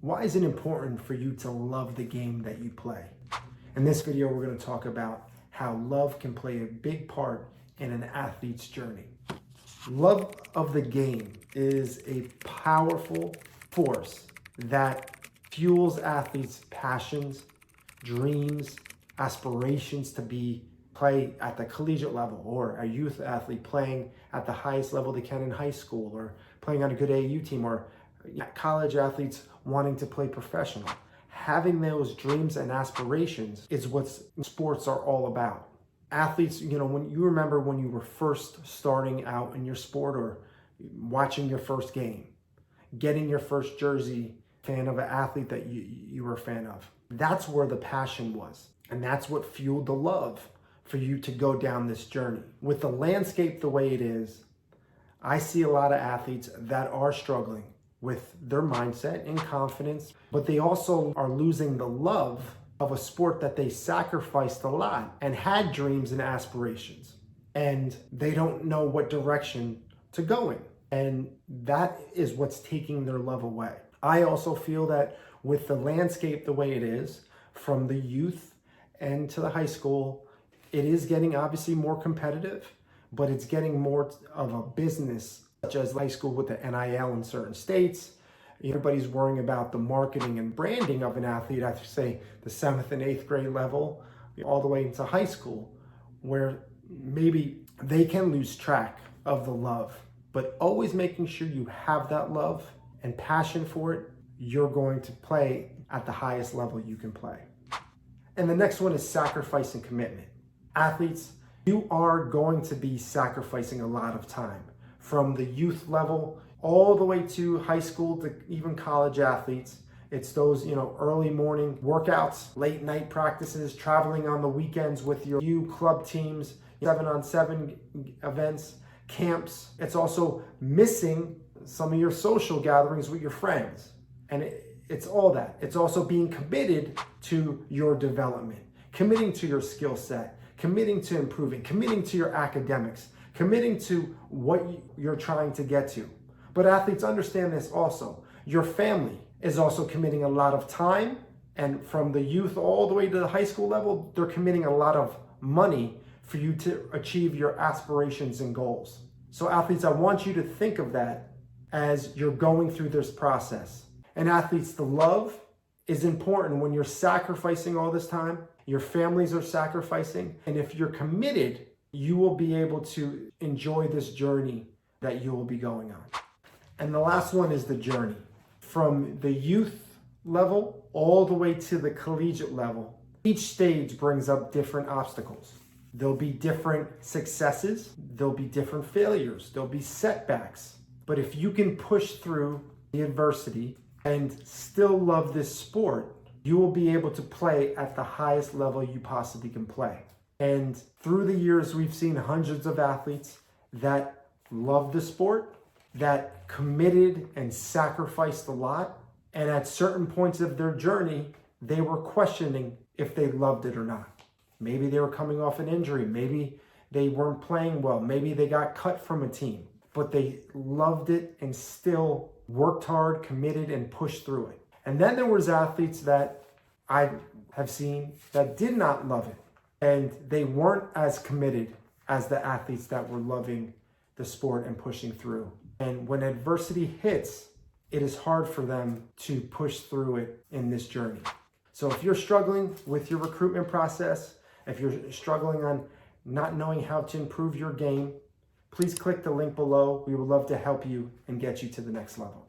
Why is it important for you to love the game that you play? In this video, we're going to talk about how love can play a big part in an athlete's journey. Love of the game is a powerful force that fuels athletes' passions, dreams, aspirations to play at the collegiate level, or a youth athlete playing at the highest level they can in high school, or playing on a good AAU team, or college athletes wanting to play professional. Having those dreams and aspirations is what sports are all about. Athletes, when you remember when you were first starting out in your sport or watching your first game, getting your first jersey, fan of an athlete that you were a fan of. That's where the passion was. And that's what fueled the love for you to go down this journey. With the landscape the way it is, I see a lot of athletes that are struggling with their mindset and confidence, but they also are losing the love of a sport that they sacrificed a lot and had dreams and aspirations. And they don't know what direction to go in. And that is what's taking their love away. I also feel that with the landscape the way it is, from the youth and to the high school, it is getting obviously more competitive, but it's getting more of a business, such as high school with the NIL in certain states. Everybody's worrying about the marketing and branding of an athlete at, say, the 7th and 8th grade level, all the way into high school, where maybe they can lose track of the love. But always making sure you have that love and passion for it, you're going to play at the highest level you can play. And the next one is sacrifice and commitment. Athletes, you are going to be sacrificing a lot of time from the youth level all the way to high school to even college athletes. It's those, early morning workouts, late night practices, traveling on the weekends with your club teams, 7-on-7 events, camps. It's also missing some of your social gatherings with your friends. And it's all that. It's also being committed to your development, committing to your skill set, committing to improving, committing to your academics, committing to what you're trying to get to. But athletes understand this also. Your family is also committing a lot of time, and from the youth all the way to the high school level, they're committing a lot of money for you to achieve your aspirations and goals. So athletes, I want you to think of that as you're going through this process. And athletes, the love is important when you're sacrificing all this time. Your families are sacrificing. And if you're committed, you will be able to enjoy this journey that you will be going on. And the last one is the journey. From the youth level all the way to the collegiate level, each stage brings up different obstacles. There'll be different successes. There'll be different failures. There'll be setbacks. But if you can push through the adversity and still love this sport, you will be able to play at the highest level you possibly can play. And through the years, we've seen hundreds of athletes that love the sport, that committed and sacrificed a lot. And at certain points of their journey, they were questioning if they loved it or not. Maybe they were coming off an injury. Maybe they weren't playing well. Maybe they got cut from a team. But they loved it and still worked hard, committed, and pushed through it. And then there was athletes that I have seen that did not love it. And they weren't as committed as the athletes that were loving the sport and pushing through. And when adversity hits, it is hard for them to push through it in this journey. So if you're struggling with your recruitment process, if you're struggling on not knowing how to improve your game, please click the link below. We would love to help you and get you to the next level.